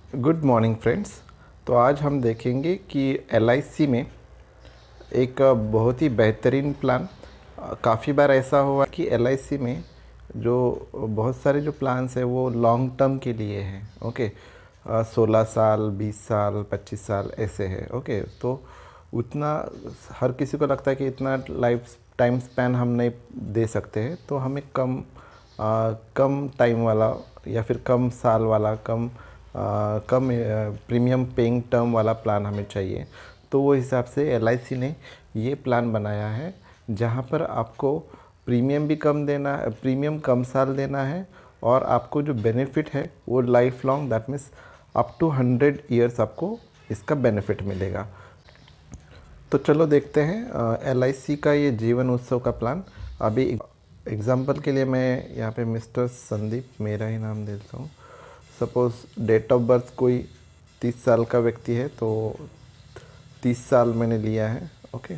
Good morning friends. तो आज हम देखेंगे कि एलआईसी में एक बहुत ही बेहतरीन प्लान। काफ़ी बार ऐसा हुआ कि एलआईसी में जो बहुत सारे जो प्लान्स हैं वो लॉन्ग टर्म के लिए हैं। ओके, 16 साल, 20 साल, 25 साल ऐसे है। ओके, तो उतना हर किसी को लगता है कि इतना लाइफ टाइम स्पैन हम नहीं दे सकते हैं, तो हमें कम टाइम वाला या फिर कम साल वाला कम प्रीमियम पेइंग टर्म वाला प्लान हमें चाहिए। तो वो हिसाब से एलआईसी ने ये प्लान बनाया है जहाँ पर आपको प्रीमियम भी कम देना है, प्रीमियम कम साल देना है, और आपको जो बेनिफिट है वो life long, that means up to 100 years आपको इसका बेनिफिट मिलेगा। तो चलो देखते हैं एलआईसी का ये जीवन उत्सव का प्लान। अभी एग्ज़ाम्पल के लिए मैं यहाँ पे मिस्टर संदीप, मेरा ही नाम देता हूँ। सपोज़ डेट ऑफ बर्थ कोई 30 साल का व्यक्ति है, तो 30 साल मैंने लिया है। ओके,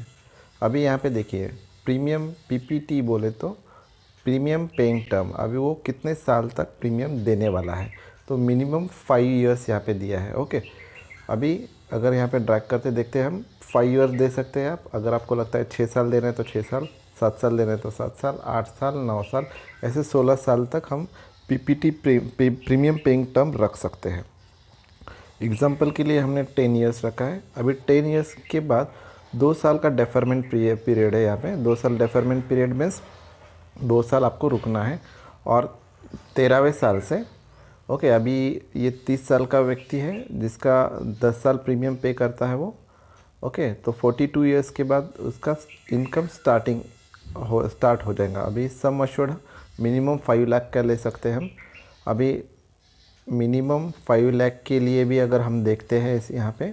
अभी यहाँ पे देखिए प्रीमियम पीपीटी बोले तो प्रीमियम पेइंग टर्म, अभी वो कितने साल तक प्रीमियम देने वाला है, तो मिनिमम 5 ईयर्स यहाँ पे दिया है। ओके, अभी अगर यहाँ पे ड्रैग करते देखते हैं हम 5 ईयर दे सकते हैं आप। अगर आपको लगता है 6 साल देना है तो 6 साल, 7 साल देना है तो 7 साल, 8 साल, 9 साल, ऐसे 16 साल तक हम पीपीटी प्रीमियम पेइंग टर्म रख सकते हैं। एग्जाम्पल के लिए हमने 10 ईयर्स रखा है। अभी 10 ईयर्स के बाद 2 साल का डेफरमेंट पीरियड है। यहाँ पे 2 साल डेफरमेंट पीरियड मीन्स 2 साल आपको रुकना है, और 13वें साल से ओके, अभी ये 30 साल का व्यक्ति है जिसका 10 साल प्रीमियम पे करता है वो। ओके, तो 42 ईयर्स के बाद उसका इनकम स्टार्ट हो जाएगा। अभी सम अश्योर्ड मिनिमम 5 लाख का ले सकते हैं हम। अभी मिनिमम 5 लाख के लिए भी अगर हम देखते हैं इस यहाँ पे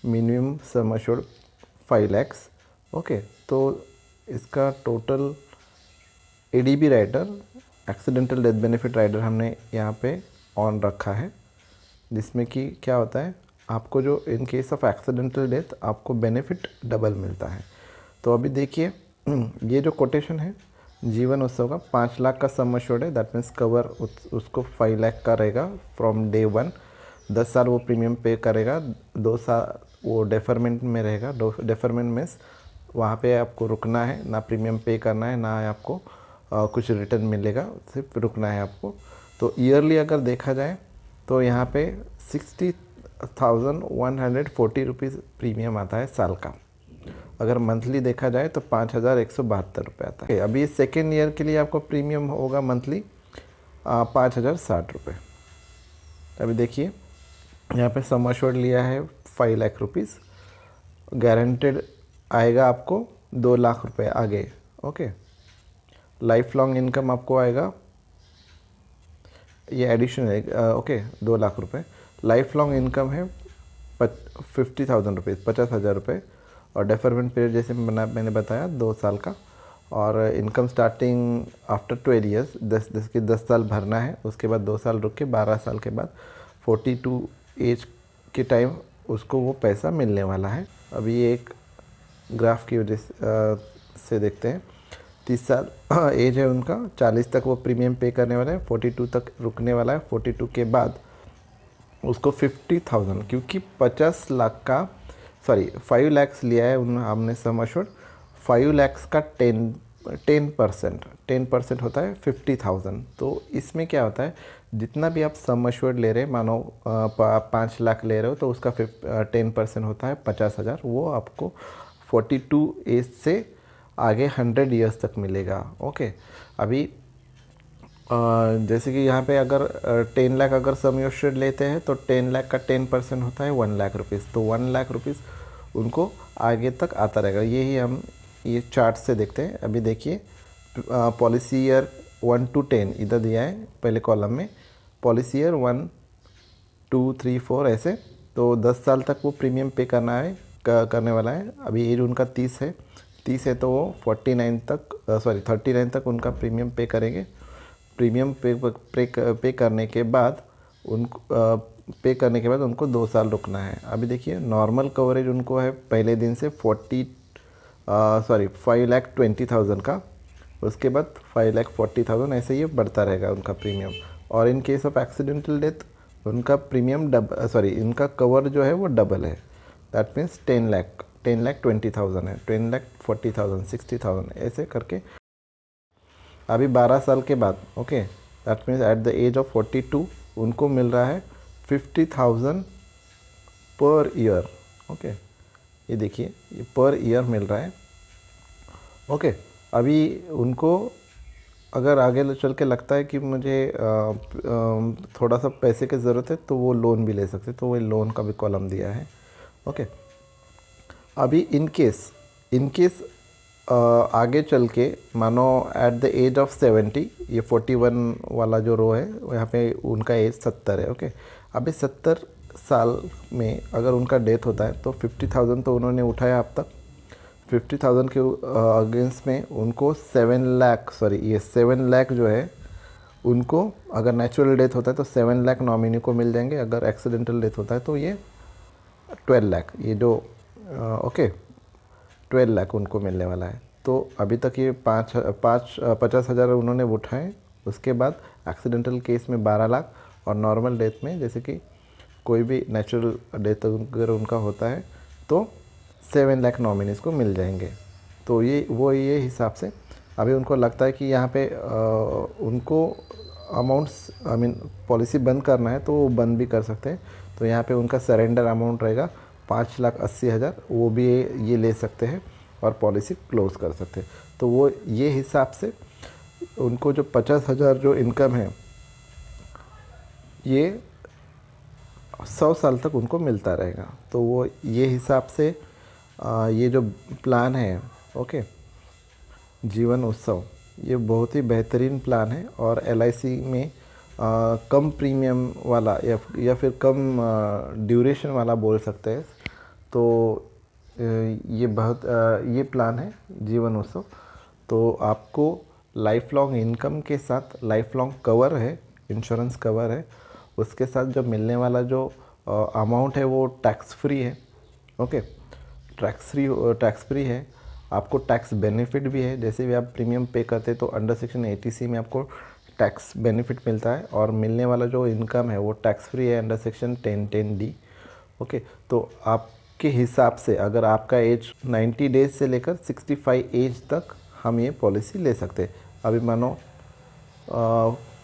minimum sum assured 5 lakhs. Okay, तो इसका total ADB rider, accidental death benefit rider, हमने यहाँ पे ऑन रखा है, जिसमें कि क्या होता है आपको जो in case of accidental death आपको बेनिफिट डबल मिलता है। तो अभी देखिए ये जो कोटेशन है जीवन उत्सव का 5 लाख का सम अश्योर्ड है, दैट मीन्स कवर उसको 5 लाख का रहेगा फ्रॉम डे 1। 10 साल वो प्रीमियम पे करेगा, 2 साल वो डेफरमेंट में रहेगा। डेफरमेंट मीन्स वहाँ पे आपको रुकना है, ना प्रीमियम पे करना है, ना आपको कुछ रिटर्न मिलेगा, सिर्फ रुकना है आपको। तो ईयरली अगर देखा जाए तो यहाँ पे 60,140 रुपीज़ प्रीमियम आता है साल का। अगर मंथली देखा जाए तो 5,172 रुपये आता है। अभी सेकेंड ईयर के लिए आपको प्रीमियम होगा मंथली 5,060 रुपये। अभी देखिए यहाँ पे सम अश्योर्ड लिया है 5 लाख रुपीज़, गारंटेड आएगा आपको 2 लाख रुपये आगे। ओके, लाइफ लॉन्ग इनकम आपको आएगा, ये एडिशन है। ओके, 2 लाख रुपये लाइफ लॉन्ग इनकम है 50,000 रुपीज़, 50,000 रुपये, और डेफरमेंट पीरियड जैसे मैंने बताया 2 साल का, और इनकम स्टार्टिंग आफ्टर 12 ईयर्स, 10 साल भरना है, उसके बाद 2 साल रुक के 12 साल के बाद 42 एज के टाइम उसको वो पैसा मिलने वाला है। अभी एक ग्राफ की वजह से देखते हैं। 30 साल एज है उनका, 40 तक वो प्रीमियम पे करने वाला है, 42 तक रुकने वाला है। 42 के बाद उसको 50,000, क्योंकि 50 लाख का 5 लैक्स लिया है हमने सम अश्योर्ड, 5 लैक्स का 10% होता है 50,000। तो इसमें क्या होता है, जितना भी आप सम अश्योर्ड ले रहे हैं, मानो 5 लाख ले रहे हो, तो उसका 10% होता है 50,000। वो आपको 42 एज से आगे 100 ईयर्स तक मिलेगा। ओके, अभी जैसे कि यहाँ पे अगर 10 लाख अगर सम अश्योर्ड लेते हैं तो 10 लाख का 10% होता है 1 लाख रुपीज़, तो 1 लाख रुपीज़ उनको आगे तक आता रहेगा। यही हम ये चार्ट से देखते हैं। अभी देखिए पॉलिसी ईयर 1 to 10 इधर दिया है पहले कॉलम में, पॉलिसी ईयर 1, 2, 3, 4 ऐसे, तो 10 साल तक वो प्रीमियम पे करने वाला है। अभी एज उनका 30 है तो वो 39 तक उनका प्रीमियम पे करेंगे। प्रीमियम पे करने के बाद उनको 2 साल रुकना है। अभी देखिए नॉर्मल कवरेज उनको है पहले दिन से 5,20,000 का, उसके बाद 5,40,000, ऐसे ये बढ़ता रहेगा उनका प्रीमियम। और in case of accidental death उनका प्रीमियम इनका कवर जो है वो डबल है। दैट मीन्स 10 लाख 20,000 है, 10 लाख 40,000, 60,000 ऐसे करके। अभी 12 साल के बाद, okay, that means at the age of 42 उनको मिल रहा है 50,000 पर ईयर। ओके, ये देखिए, ये पर ईयर मिल रहा है। ओके, अभी उनको अगर आगे चल के लगता है कि मुझे थोड़ा सा पैसे की ज़रूरत है तो वो लोन भी ले सकते हैं, तो वो लोन का भी कॉलम दिया है। ओके, अभी इन केस आगे चल के मानो एट द एज ऑफ 70, ये 41 वाला जो रो है यहाँ पे उनका एज 70 है। ओके, अभी 70 साल में अगर उनका डेथ होता है तो 50,000 तो उन्होंने उठाया अब तक। 50,000 के अगेंस्ट में उनको 7 लाख जो है उनको, अगर नेचुरल डेथ होता है तो 7 लाख नॉमिनी को मिल जाएंगे, अगर एक्सीडेंटल डेथ होता है तो ये 12 लाख, ये जो ओके 12 लाख उनको मिलने वाला है। तो अभी तक ये 50,000 उन्होंने उठाए, उसके बाद एक्सीडेंटल केस में 12 लाख और नॉर्मल डेथ में जैसे कि कोई भी नेचुरल डेथ अगर उनका होता है तो 7 लाख नॉमिनीज़ को मिल जाएंगे। तो ये हिसाब से अभी उनको लगता है कि यहाँ पे उनको अमाउंट्स पॉलिसी बंद करना है तो वो बंद भी कर सकते हैं। तो यहाँ पे उनका सरेंडर अमाउंट रहेगा 5,80,000, वो भी ये ले सकते हैं और पॉलिसी क्लोज़ कर सकते हैं। तो वो ये हिसाब से उनको जो 50,000 जो इनकम है ये 100 साल तक उनको मिलता रहेगा। तो वो ये हिसाब से ये जो प्लान है, ओके, जीवन उत्सव, ये बहुत ही बेहतरीन प्लान है और LIC में कम प्रीमियम वाला या फिर कम ड्यूरेशन वाला बोल सकते हैं। तो ये प्लान है जीवन उत्सव। तो आपको लाइफ लॉन्ग इनकम के साथ लाइफ लॉन्ग कवर है, इंश्योरेंस कवर है, उसके साथ जो मिलने वाला जो अमाउंट है वो टैक्स फ्री है। ओके, टैक्स फ्री है। आपको टैक्स बेनिफिट भी है, जैसे भी आप प्रीमियम पे करते तो अंडर सेक्शन 80C में आपको टैक्स बेनिफिट मिलता है और मिलने वाला जो इनकम है वो टैक्स फ्री है अंडर सेक्शन 1010D। ओके, तो आपके हिसाब से अगर आपका एज 90 डेज से लेकर 65 एज तक हम ये पॉलिसी ले सकते हैं। अभी मानो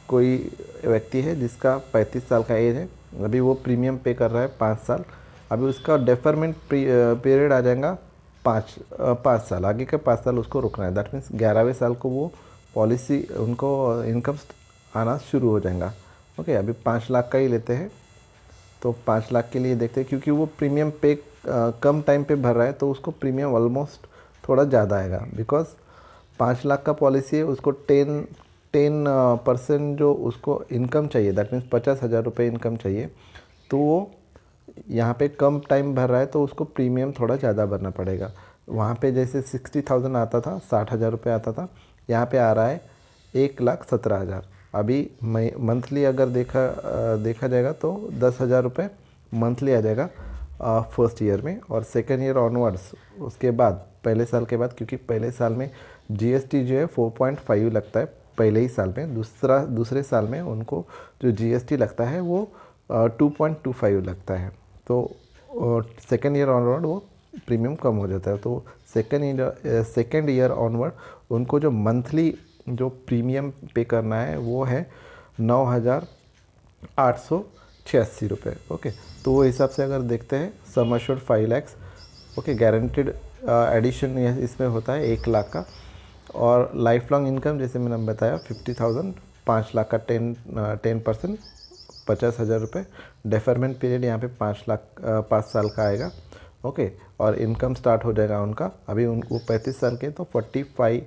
कोई व्यक्ति है जिसका 35 साल का एज है, अभी वो प्रीमियम पे कर रहा है 5 साल, अभी उसका डेफरमेंट पीरियड आ जाएगा 5 साल, आगे के 5 साल उसको रुकना है। दैट मीन्स 11वें साल को वो पॉलिसी उनको इनकम आना शुरू हो जाएगा। ओके, अभी 5 लाख का ही लेते हैं, तो 5 लाख के लिए देखते हैं, क्योंकि वो प्रीमियम पे कम टाइम पे भर रहा है तो उसको प्रीमियम ऑलमोस्ट थोड़ा ज़्यादा आएगा। बिकॉज 5 लाख का पॉलिसी है, उसको 10% जो उसको इनकम चाहिए, दैट मीन्स 50,000 रुपये इनकम चाहिए, तो वो यहाँ पे कम टाइम भर रहा है तो उसको प्रीमियम थोड़ा ज़्यादा भरना पड़ेगा। वहाँ पे जैसे 60,000 आता था, 60,000 रुपये आता था, यहाँ पे आ रहा है 1,17,000। अभी मंथली अगर देखा जाएगा तो 10,000 रुपये मंथली आ जाएगा फर्स्ट ईयर में, और सेकेंड ईयर ऑनवर्ड्स उसके बाद पहले साल के बाद, क्योंकि पहले साल में GST जो है 4.5 लगता है पहले ही साल में, दूसरे साल में उनको जो GST लगता है वो 2.25 लगता है। तो सेकेंड ईयर ऑनवर्ड वो प्रीमियम कम हो जाता है। तो सेकेंड ईयर ऑनवर्ड उनको जो मंथली जो प्रीमियम पे करना है वो है 9,886 रुपये। ओके, तो वो हिसाब से अगर देखते हैं sum assured 5 lakh, okay, guaranteed addition इसमें होता है 1 लाख का, और लाइफ लॉन्ग इनकम जैसे मैंने बताया 50,000, 5 लाख का 10% 50,000 रुपये। डेफरमेंट पीरियड यहाँ पे 5 साल का आएगा। ओके, और इनकम स्टार्ट हो जाएगा उनका, अभी वो 35 साल के, तो 45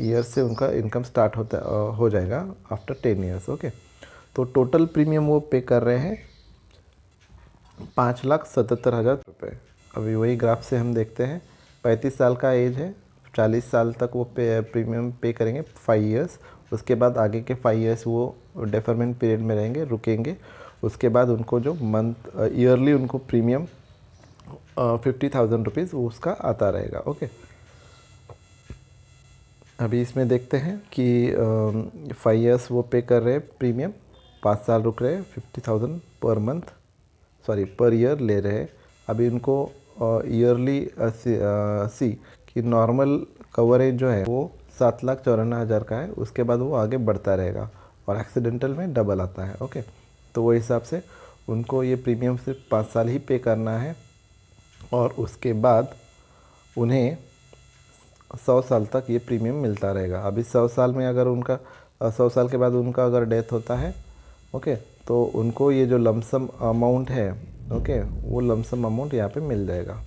ईयर से उनका इनकम स्टार्ट हो जाएगा आफ्टर 10 ईयर्स। ओके, तो टोटल प्रीमियम वो पे कर रहे हैं 5,77,000 रुपये। अभी वही ग्राफ से हम देखते हैं, 35 साल का एज है, 40 साल तक वो प्रीमियम पे करेंगे 5 ईयर्स, उसके बाद आगे के 5 ईयर्स वो डेफरमेंट पीरियड में रहेंगे, रुकेंगे। उसके बाद उनको जो ईयरली उनको प्रीमियम 50,000 रुपीज़ वो उसका आता रहेगा। ओके, अभी इसमें देखते हैं कि 5 ईयर्स वो पे कर रहे हैं प्रीमियम 5 साल रुक रहे, 50,000 per month, sorry per year ले रहे हैं। अभी उनको ईयरली सी कि नॉर्मल कवरेज जो है वो 7,54,000 का है, उसके बाद वो आगे बढ़ता रहेगा और एक्सीडेंटल में डबल आता है। ओके, तो वो हिसाब से उनको ये प्रीमियम सिर्फ 5 साल ही पे करना है और उसके बाद उन्हें 100 साल तक ये प्रीमियम मिलता रहेगा। अभी 100 साल में अगर उनका 100 साल के बाद उनका अगर डेथ होता है, ओके, तो उनको ये जो लमसम अमाउंट है, ओके, वो लमसम अमाउंट यहाँ पे मिल जाएगा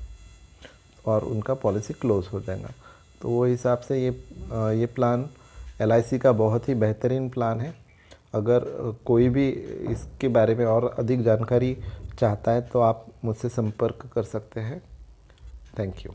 और उनका पॉलिसी क्लोज हो जाएगा। तो वो हिसाब से ये प्लान LIC का बहुत ही बेहतरीन प्लान है। अगर कोई भी इसके बारे में और अधिक जानकारी चाहता है तो आप मुझसे संपर्क कर सकते हैं। Thank you.